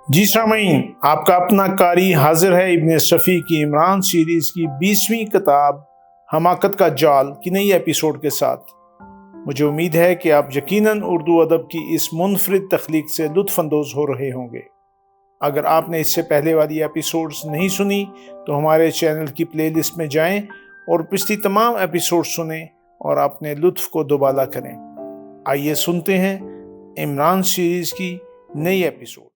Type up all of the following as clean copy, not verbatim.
جی سامعین، آپ کا اپنا قاری حاضر ہے ابن صفی کی عمران سیریز کی 20ویں کتاب حماقت کا جال کی نئی ایپیسوڈ کے ساتھ۔ مجھے امید ہے کہ آپ یقیناً اردو ادب کی اس منفرد تخلیق سے لطف اندوز ہو رہے ہوں گے۔ اگر آپ نے اس سے پہلے والی ایپیسوڈز نہیں سنی تو ہمارے چینل کی پلے لسٹ میں جائیں اور پچھلی تمام ایپیسوڈ سنیں اور اپنے لطف کو دوبالا کریں۔ آئیے سنتے ہیں عمران سیریز کی نئی ایپیسوڈ۔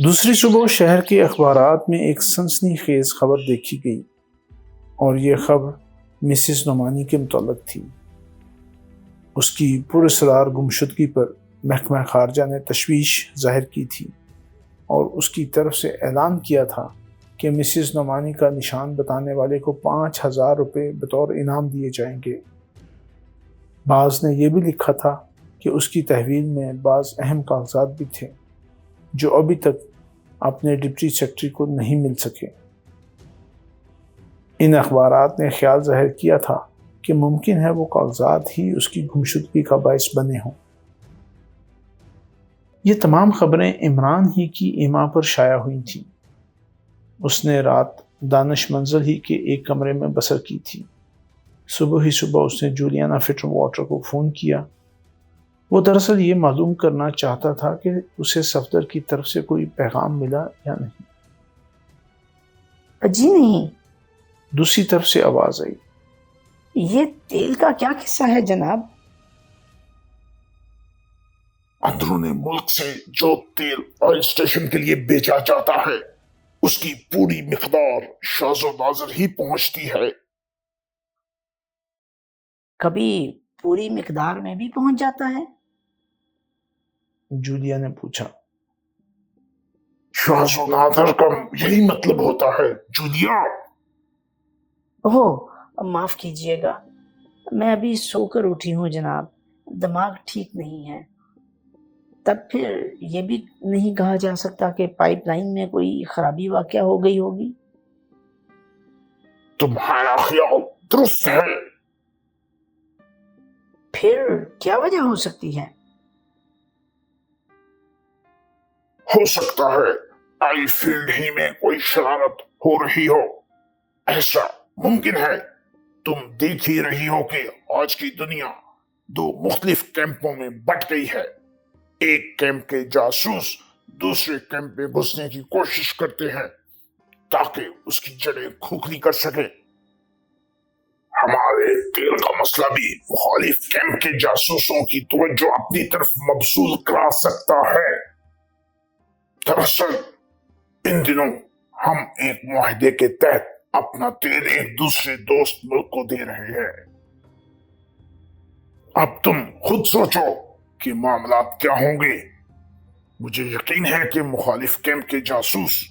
دوسری صبح شہر کے اخبارات میں ایک سنسنی خیز خبر دیکھی گئی اور یہ خبر مسز نعمانی کے متعلق تھی۔ اس کی پراسرار گمشدگی پر محکمہ خارجہ نے تشویش ظاہر کی تھی اور اس کی طرف سے اعلان کیا تھا کہ مسز نعمانی کا نشان بتانے والے کو 5000 روپے بطور انعام دیے جائیں گے۔ بعض نے یہ بھی لکھا تھا کہ اس کی تحویل میں بعض اہم کاغذات بھی تھے جو ابھی تک اپنے ڈپٹی سیکرٹری کو نہیں مل سکے۔ ان اخبارات نے خیال ظاہر کیا تھا کہ ممکن ہے وہ کاغذات ہی اس کی گمشدگی کا باعث بنے ہوں۔ یہ تمام خبریں عمران ہی کی ایما پر شائع ہوئی تھیں۔ اس نے رات دانش منزل ہی کے ایک کمرے میں بسر کی تھی۔ صبح ہی صبح اس نے جولیانا فٹر واٹر کو فون کیا۔ وہ دراصل یہ معلوم کرنا چاہتا تھا کہ اسے صفدر کی طرف سے کوئی پیغام ملا یا نہیں۔ جی نہیں۔ دوسری طرف سے آواز آئی، یہ تیل کا کیا قصہ ہے جناب؟ اندرون ملک سے جو تیل آئل اسٹیشن کے لیے بیچا جاتا ہے اس کی پوری مقدار شاز و ناظر ہی پہنچتی ہے۔ کبھی پوری مقدار میں بھی پہنچ جاتا ہے؟ جولیا نے پوچھا۔ شاز و ناظر کا یہی مطلب ہوتا ہے جولیا۔ اوہ معاف کیجیے گا، میں ابھی سو کر اٹھی ہوں جناب، دماغ ٹھیک نہیں ہے۔ تب پھر یہ بھی نہیں کہا جا سکتا کہ پائپ لائن میں کوئی خرابی واقع ہو گئی ہوگی؟ تمہارا خیال درست ہے۔ پھر کیا وجہ ہو سکتی ہے؟ ہو سکتا ہے آئی فیلڈ ہی میں کوئی شرارت ہو رہی ہو۔ ایسا ممکن ہے۔ تم دیکھ ہی رہی ہو کہ آج کی دنیا دو مختلف کیمپوں میں بٹ گئی ہے۔ ایک کیمپ کے جاسوس دوسرے کیمپ میں گھسنے کی کوشش کرتے ہیں تاکہ اس کی جڑیں کھوکھلی کر سکیں۔ ہمارے تیل کا مسئلہ بھی مخالف کیمپ کے جاسوسوں کی توجہ اپنی طرف مبذول کرا سکتا ہے۔ دراصل ان دنوں ہم ایک معاہدے کے تحت اپنا تیل ایک دوسرے دوست ملک کو دے رہے ہیں۔ اب تم خود سوچو کہ معاملات کیا ہوں گے۔ مجھے یقین ہے کہ مخالف کیمپ کے جاسوس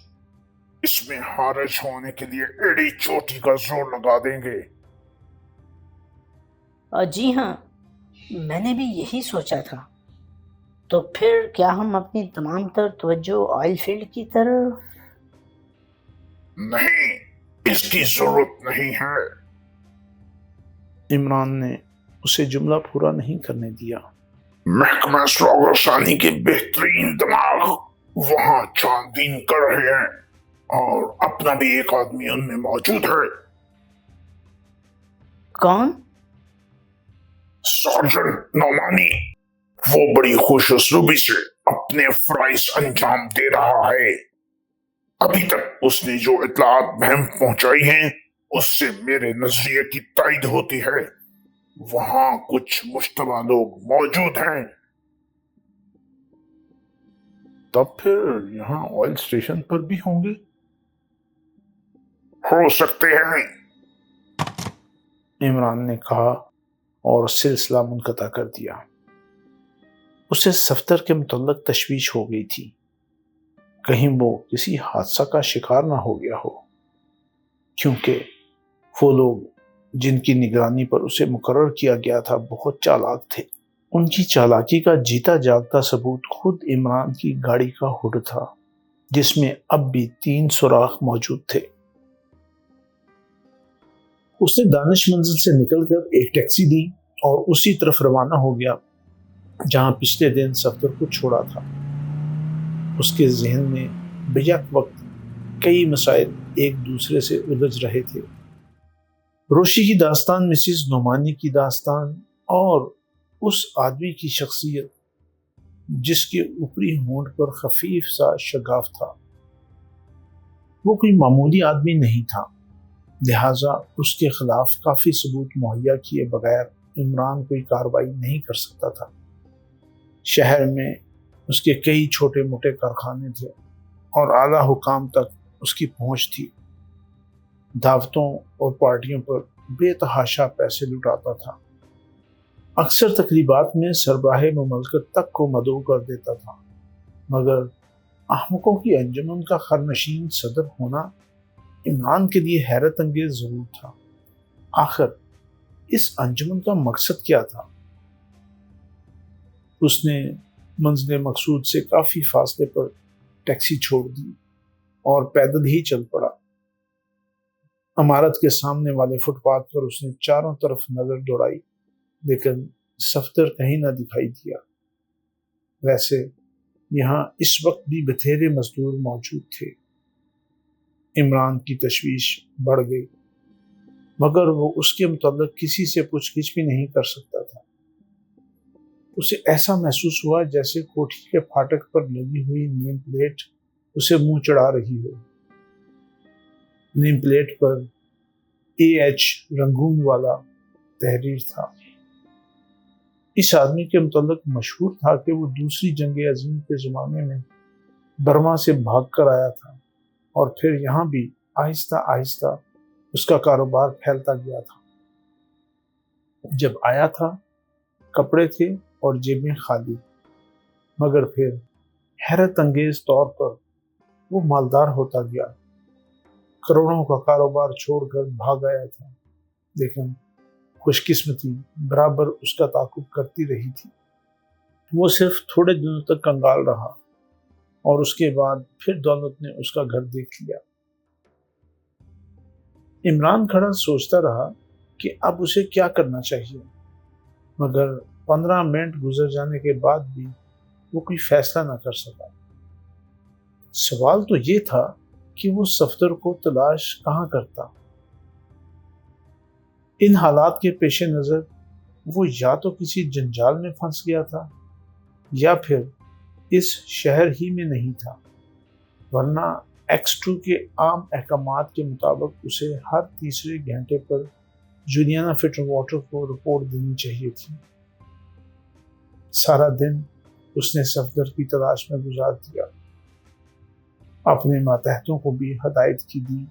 اس میں حارج ہونے کے لیے ایڑی چوٹی کا زور لگا دیں گے۔ جی ہاں، میں نے بھی یہی سوچا تھا۔ تو پھر کیا ہم اپنی تمام تر توجہ آئل فیلڈ کی طرف؟ نہیں، اس کی ضرورت نہیں ہے۔ عمران نے اسے جملہ پورا نہیں کرنے دیا۔ محکمہ سراغ ثانی کے بہترین دماغ وہاں چھان بین کر رہے ہیں اور اپنا بھی ایک آدمی ان میں موجود ہے۔ کون؟ سارجنٹ نعمانی۔ وہ بڑی خوش اسلوبی سے اپنے فرائض انجام دے رہا ہے۔ ابھی تک اس نے جو اطلاعات بہم پہنچائی ہیں اس سے میرے نظریے کی تائید ہوتی ہے۔ وہاں کچھ مشتبہ لوگ موجود ہیں۔ تب پھر یہاں آئل اسٹیشن پر بھی ہوں گے؟ ہو سکتے ہیں۔ عمران نے کہا اور سلسلہ منقطع کر دیا۔ اسے صفدر کے متعلق تشویش ہو گئی تھی، کہیں وہ کسی حادثہ کا شکار نہ ہو گیا ہو، کیونکہ وہ لوگ جن کی نگرانی پر اسے مقرر کیا گیا تھا بہت چالاک تھے۔ ان کی چالاکی کا جیتا جاگتا ثبوت خود عمران کی گاڑی کا ہڈ تھا جس میں اب بھی 3 سوراخ موجود تھے۔ اس نے دانش منزل سے نکل کر ایک ٹیکسی لی اور اسی طرف روانہ ہو گیا جہاں پچھلے دن صفدر کو چھوڑا تھا۔ اس کے ذہن میں بیک وقت کئی مسائل ایک دوسرے سے الجھ رہے تھے۔ روشی کی داستان، مسز نعمانی کی داستان اور اس آدمی کی شخصیت جس کے اوپری ہونٹ پر خفیف سا شگاف تھا۔ وہ کوئی معمولی آدمی نہیں تھا، لہٰذا اس کے خلاف کافی ثبوت مہیا کیے بغیر عمران کوئی کارروائی نہیں کر سکتا تھا۔ شہر میں اس کے کئی چھوٹے موٹے کارخانے تھے اور اعلیٰ حکام تک اس کی پہنچ تھی۔ دعوتوں اور پارٹیوں پر بے تحاشا پیسے لٹاتا تھا، اکثر تقریبات میں سربراہ مملکت تک کو مدعو کر دیتا تھا، مگر احمقوں کی انجمن کا خرنشین صدر ہونا عمران کے لیے حیرت انگیز ضرور تھا۔ آخر اس انجمن کا مقصد کیا تھا؟ اس نے منزل مقصود سے کافی فاصلے پر ٹیکسی چھوڑ دی اور پیدل ہی چل پڑا۔ عمارت کے سامنے والے فٹ پاتھ پر اس نے چاروں طرف نظر دوڑائی، لیکن صفدر کہیں نہ دکھائی دیا۔ ویسے یہاں اس وقت بھی بتھیرے مزدور موجود تھے۔ عمران کی تشویش بڑھ گئی، مگر وہ اس کے متعلق کسی سے پوچھ گچھ بھی نہیں کر سکتا تھا۔ اسے ایسا محسوس ہوا جیسے کوٹھی کے پھاٹک پر لگی ہوئی نیم پلیٹ اسے منہ چڑھا رہی ہو۔ نیم پلیٹ پر AH رنگون والا تحریر تھا۔ اس آدمی کے متعلق مشہور تھا کہ وہ دوسری جنگ عظیم کے زمانے میں برما سے بھاگ کر آیا تھا اور پھر یہاں بھی آہستہ آہستہ اس کا کاروبار پھیلتا گیا تھا۔ جب آیا تھا کپڑے تھے اور جیبیں خالی، مگر پھر حیرت انگیز طور پر وہ مالدار ہوتا گیا۔ کروڑوں کا کاروبار چھوڑ کر بھاگ آیا تھا، لیکن خوش قسمتی برابر اس کا تعاقب کرتی رہی تھی۔ وہ صرف تھوڑے دنوں تک کنگال رہا اور اس کے بعد پھر دولت نے اس کا گھر دیکھ لیا۔ عمران کھڑا سوچتا رہا کہ اب اسے کیا کرنا چاہیے، مگر 15 منٹ گزر جانے کے بعد بھی وہ کوئی فیصلہ نہ کر سکا۔ سوال تو یہ تھا کہ وہ صفدر کو تلاش کہاں کرتا۔ ان حالات کے پیش نظر وہ یا تو کسی جنجال میں پھنس گیا تھا یا پھر اس شہر ہی میں نہیں تھا، ورنہ X2 کے عام احکامات کے مطابق اسے ہر تیسرے گھنٹے پر جولیانا فٹر واٹر کو رپورٹ دینی چاہیے تھی۔ سارا دن اس نے صفدر کی تلاش میں گزار دیا، اپنے ماتحتوں کو بھی ہدایت کی دی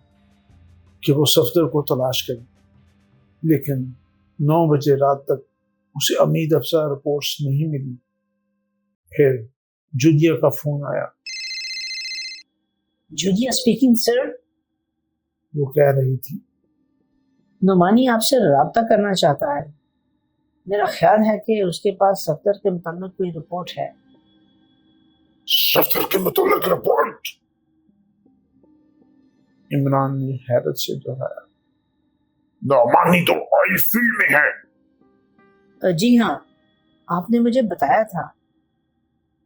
کہ وہ صفدر کو تلاش کریں، لیکن 9 بجے رات تک اسے امید افزا رپورٹس نہیں ملی۔ پھر جولیا کا فون آیا۔ جولیا اسپیکنگ سر۔ وہ کہہ رہی تھی، نعمانی آپ سے رابطہ کرنا چاہتا ہے۔ میرا خیال ہے کہ اس کے پاس صفدر کے متعلق کوئی رپورٹ ہے۔ صفدر کے متعلق رپورٹ؟ عمران نے حیرت سے دہرایا۔ نعمانی تو آئی فیلڈ میں ہے۔ جی ہاں، آپ نے مجھے بتایا تھا۔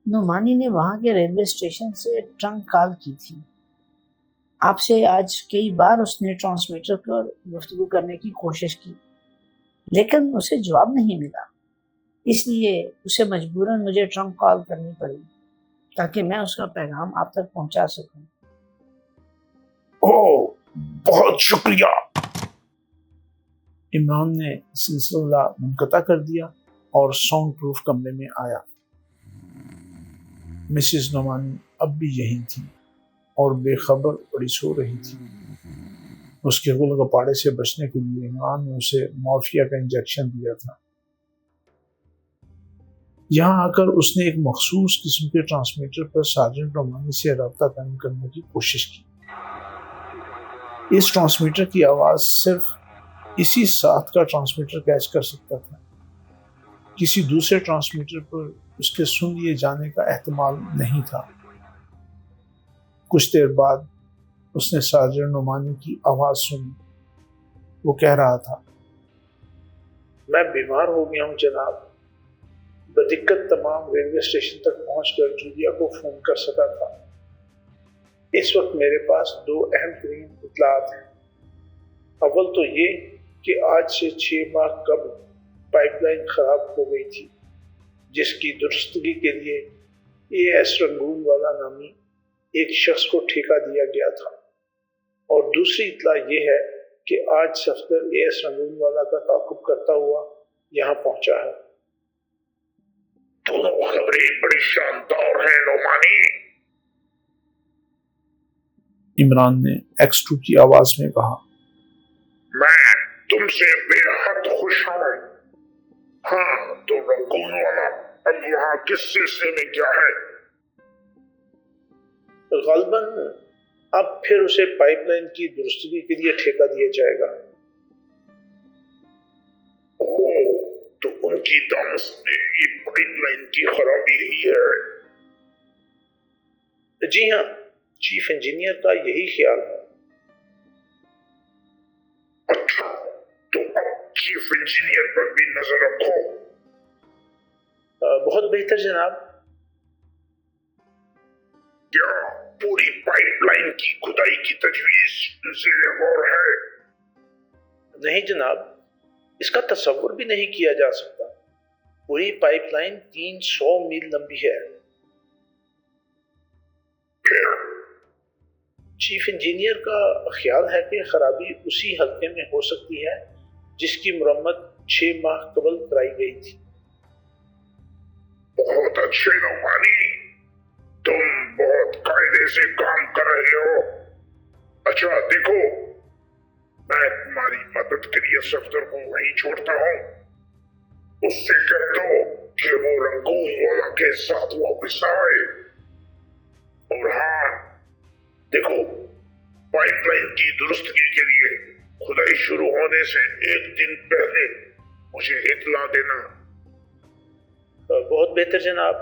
نعمانی نے وہاں کے ریلوے اسٹیشن سے ٹرنک کال کی تھی۔ آپ سے آج کئی بار اس نے ٹرانسمیٹر پر گفتگو کرنے کی کوشش کی، لیکن اسے جواب نہیں ملا، اس لیے اسے مجبوراً مجھے ٹرنک کال کرنی پڑی تاکہ میں اس کا پیغام آپ تک پہنچا سکوں۔ اوہ، بہت شکریہ۔ عمران نے سلسلہ منقطع کر دیا اور ساؤنڈ پروف کمرے میں آیا۔ مسز نعمانی اب بھی یہیں تھی اور بے خبر پڑی سو رہی تھی۔ اس کے غل غپاڑے سے بچنے کے لیے عمران نے اسے مورفیا کا انجیکشن دیا تھا۔ یہاں آ کر اس نے ایک مخصوص قسم کے ٹرانسمیٹر پر سارجنٹ نعمانی سے رابطہ قائم کرنے کی کوشش کی۔ اس ٹرانسمیٹر کی آواز صرف اسی ساتھ کا ٹرانسمیٹر کیچ کر سکتا تھا، کسی دوسرے ٹرانسمیٹر پر اس کے سن لیے جانے کا احتمال نہیں تھا۔ کچھ دیر بعد اس نے سارجنٹ نعمانی کی آواز سنی۔ وہ کہہ رہا تھا، میں بیمار ہو گیا ہوں جناب۔ بدقت تمام ریلوے اسٹیشن تک پہنچ کر جولیا کو فون کر سکا تھا۔ اس وقت میرے پاس 2 اہم ترین اطلاعات ہیں۔ اول تو یہ کہ آج سے 6 ماہ قبل پائپ لائن خراب ہو گئی تھی، جس کی درستگی کے لیے AS رنگون والا نامی ایک شخص کو ٹھیکہ دیا گیا تھا، اور دوسری اطلاع یہ ہے کہ آج صفدر AS رنگون والا کا تعاقب کرتا ہوا یہاں پہنچا ہے۔ دونوں خبریں بڑی شاندار ہیں نعمانی۔ عمران نے X2 کی آواز میں کہا۔ میں تم سے بے حد خوش ہوں۔ ہاں تو رنگون والا اب یہاں کس سلسلے میں کیا ہے؟ غالباً اب پھر اسے پائپ لائن کی درستگی کے لیے ٹھیکہ دیا جائے گا۔ تو ان کی دانش میں یہ پائپ لائن کی خرابی ہی ہے؟ جی ہاں، چیف انجینئر کا یہی خیال ہے۔ اچھا، تو اب چیف انجینئر پر بھی نظر رکھو۔ بہت بہتر جناب۔ کیا پوری پائپ لائن کی کھدائی کی تجویز زیر غور ہے؟ نہیں جناب، اس کا تصور بھی نہیں کیا جا سکتا۔ پوری پائپ لائن 300 میل لمبی ہے۔ پھر چیف انجینئر کا خیال ہے کہ خرابی اسی حلقے میں ہو سکتی ہے جس کی مرمت 6 ماہ قبل کرائی گئی تھی۔ بہت اچھے نعمانی، تم بہت قاعدے سے کام کر رہے ہو۔ اچھا دیکھو، میں تمہاری مدد کے لیے صفدر کو وہیں چھوڑتا ہوں۔ اس سے کہہ دو کہ وہ رنگون والا کے ساتھ واپس آئے۔ اور ہاں دیکھو، پائپ لائن کی درستگی کے لیے کھدائی شروع ہونے سے 1 دن پہلے مجھے اطلاع دینا۔ بہت بہتر جناب۔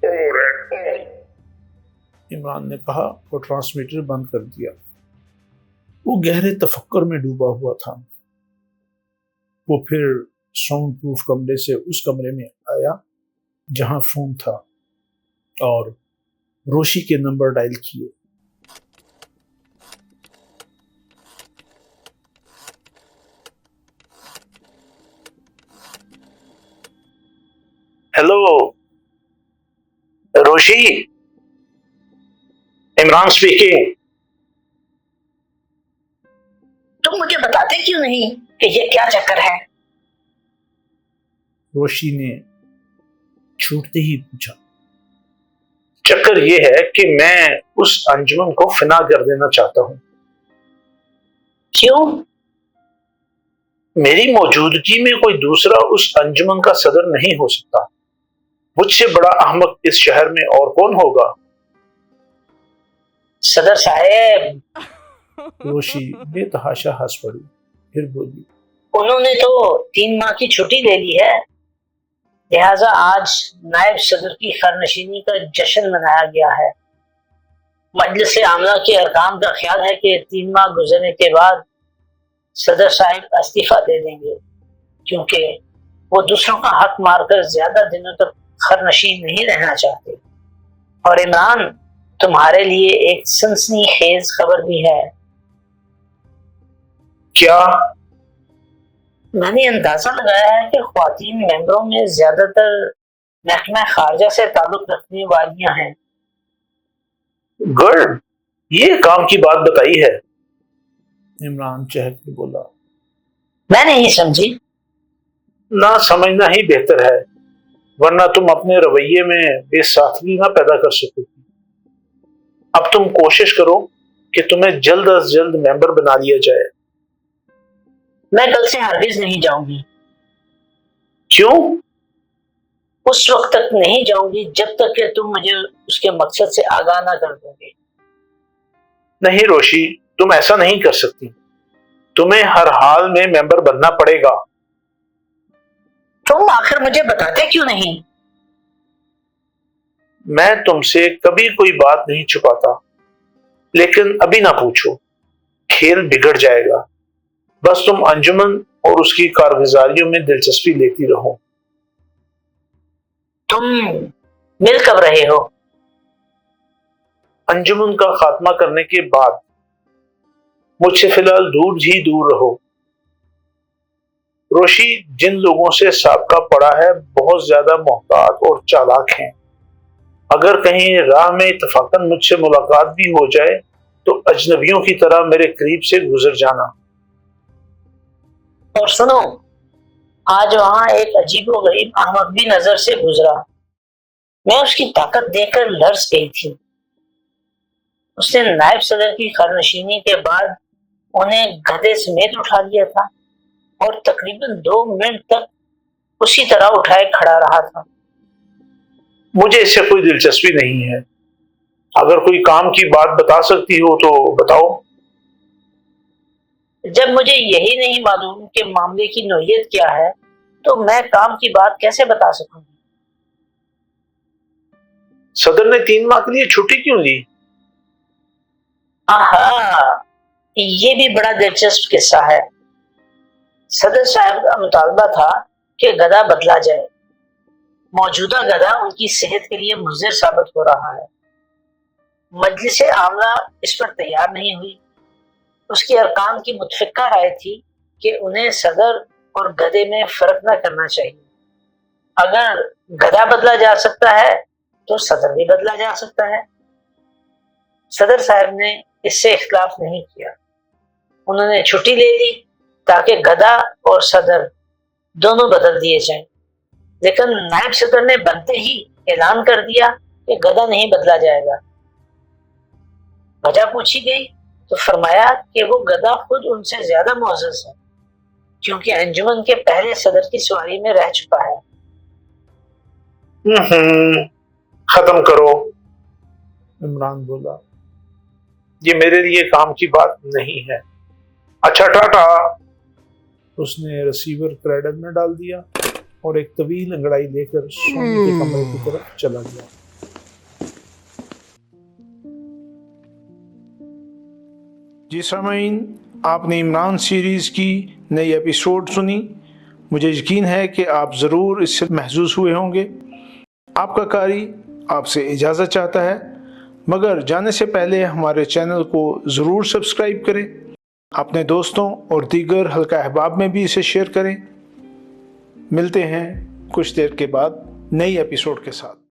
اور عمران نے کہا اور ٹرانسمیٹر بند کر دیا۔ وہ گہرے تفکر میں ڈوبا ہوا تھا۔ وہ پھر ساؤنڈ پروف کمرے سے اس کمرے میں آیا جہاں فون تھا اور روشی کے نمبر ڈائل کیے۔ Hello Roshi, Imran speaking. تم مجھے بتاتے کیوں نہیں کہ یہ کیا چکر ہے؟ روشی نے چھوٹتے ہی پوچھا۔ چکر یہ ہے کہ میں اس انجمن کو فنا کر دینا چاہتا ہوں۔ کیوں؟ میری موجودگی میں کوئی دوسرا اس انجمن کا صدر نہیں ہو سکتا۔ مجھ سے بڑا احمق اس شہر میں اور کون ہوگا؟ صدر صاحب، روشی بے تحاشا ہنس پڑی، پھر بولی، انہوں نے تو 3 ماہ کی چھٹی لے لی ہے، لہٰذا آج نائب صدر کی خرنشینی کا جشن منایا گیا ہے۔ مجلس عاملہ کے ارکان کا خیال ہے کہ 3 ماہ گزرنے کے بعد صدر صاحب استعفیٰ دے دیں گے، کیونکہ وہ دوسروں کا حق مار کر زیادہ دنوں تک خرنشین نہیں رہنا چاہتے۔ اور عمران، تمہارے لیے ایک سنسنی خیز خبر بھی ہے۔ کیا؟ میں نے اندازہ لگایا ہے کہ خواتین ممبروں میں زیادہ تر محکمہ خارجہ سے تعلق رکھنے والیاں ہیں۔ گرڈ، یہ کام کی بات بتائی ہے۔ عمران چہک کے بولا۔ میں نہیں سمجھی۔ نہ سمجھنا ہی بہتر ہے، ورنہ تم اپنے رویے میں بے ساختگی نہ پیدا کر سکو گی۔ اب تم کوشش کرو کہ تمہیں جلد از جلد ممبر بنا لیا جائے۔ میں کل سے ہرگز نہیں جاؤں گی۔ کیوں؟ اس وقت تک نہیں جاؤں گی جب تک کہ تم مجھے اس کے مقصد سے آگاہ نہ کر دو گے۔ نہیں روشی، تم ایسا نہیں کر سکتی۔ تمہیں ہر حال میں ممبر بننا پڑے گا۔ تم آخر مجھے بتاتے کیوں نہیں؟ میں تم سے کبھی کوئی بات نہیں چھپاتا، لیکن ابھی نہ پوچھو، کھیل بگڑ جائے گا۔ بس تم انجمن اور اس کی کارگزاریوں میں دلچسپی لیتی رہو۔ تم مل کب رہے ہو؟ انجمن کا خاتمہ کرنے کے بعد۔ مجھ سے فی الحال دور ہی دور رہو۔ روشی جن لوگوں سے سابقہ پڑا ہے بہت زیادہ محتاط اور چالاک ہیں۔ اگر کہیں راہ میں اتفاقاً مجھ سے ملاقات بھی ہو جائے تو اجنبیوں کی طرح میرے قریب سے گزر جانا۔ اور سنو، آج وہاں ایک عجیب و غریب احمق بھی نظر سے گزرا۔ میں اس کی طاقت دیکھ کر لرز گئی تھی۔ اس نے نائب صدر کی خرنشینی کے بعد انہیں گدھے سمیت اٹھا لیا تھا اور تقریباً 2 منٹ تک اسی طرح اٹھائے کھڑا رہا تھا۔ مجھے اس سے کوئی دلچسپی نہیں ہے۔ اگر کوئی کام کی بات بتا سکتی ہو تو بتاؤ۔ جب مجھے یہی نہیں معلوم کہ معاملے کی نوعیت کیا ہے تو میں کام کی بات کیسے بتا سکوں گی؟ صدر نے 3 ماہ کے لیے چھٹی کیوں دی؟ آہا، یہ بھی بڑا دلچسپ قصہ ہے۔ صدر صاحب کا مطالبہ تھا کہ گدھا بدلا جائے۔ موجودہ گدھا ان کی صحت کے لیے مضر ثابت ہو رہا ہے۔ مجلس عاملہ اس پر تیار نہیں ہوئی۔ اس کے ارکان کی متفقہ رائے تھی کہ انہیں صدر اور گدھے میں فرق نہ کرنا چاہیے۔ اگر گدھا بدلا جا سکتا ہے تو صدر بھی بدلا جا سکتا ہے۔ صدر صاحب نے اس سے اختلاف نہیں کیا۔ انہوں نے چھٹی لے لی تاکہ گدھا اور صدر دونوں بدل دیے جائیں، لیکن نائب صدر نے بنتے ہی اعلان کر دیا کہ گدھا نہیں بدلا جائے گا۔ وجہ پوچھی گئی تو فرمایا کہ وہ گدھا خود ان سے زیادہ معزز ہے، کیونکہ انجمن کے پہلے صدر کی سواری میں رہ چکا ہے۔ ختم کرو، عمران بولا۔ یہ میرے لیے کام کی بات نہیں ہے۔ اچھا ٹاٹا۔ اس نے ریسیور کریڈل میں ڈال دیا اور ایک طویل انگڑائی لے کر سونی کے کمرے کی طرف چلا گیا۔ جی سامعین، آپ نے عمران سیریز کی نئی ایپیسوڈ سنی۔ مجھے یقین ہے کہ آپ ضرور اس سے محظوظ ہوئے ہوں گے۔ آپ کا قاری آپ سے اجازت چاہتا ہے، مگر جانے سے پہلے ہمارے چینل کو ضرور سبسکرائب کریں، اپنے دوستوں اور دیگر حلقہ احباب میں بھی اسے شیئر کریں۔ ملتے ہیں کچھ دیر کے بعد نئی ایپیسوڈ کے ساتھ۔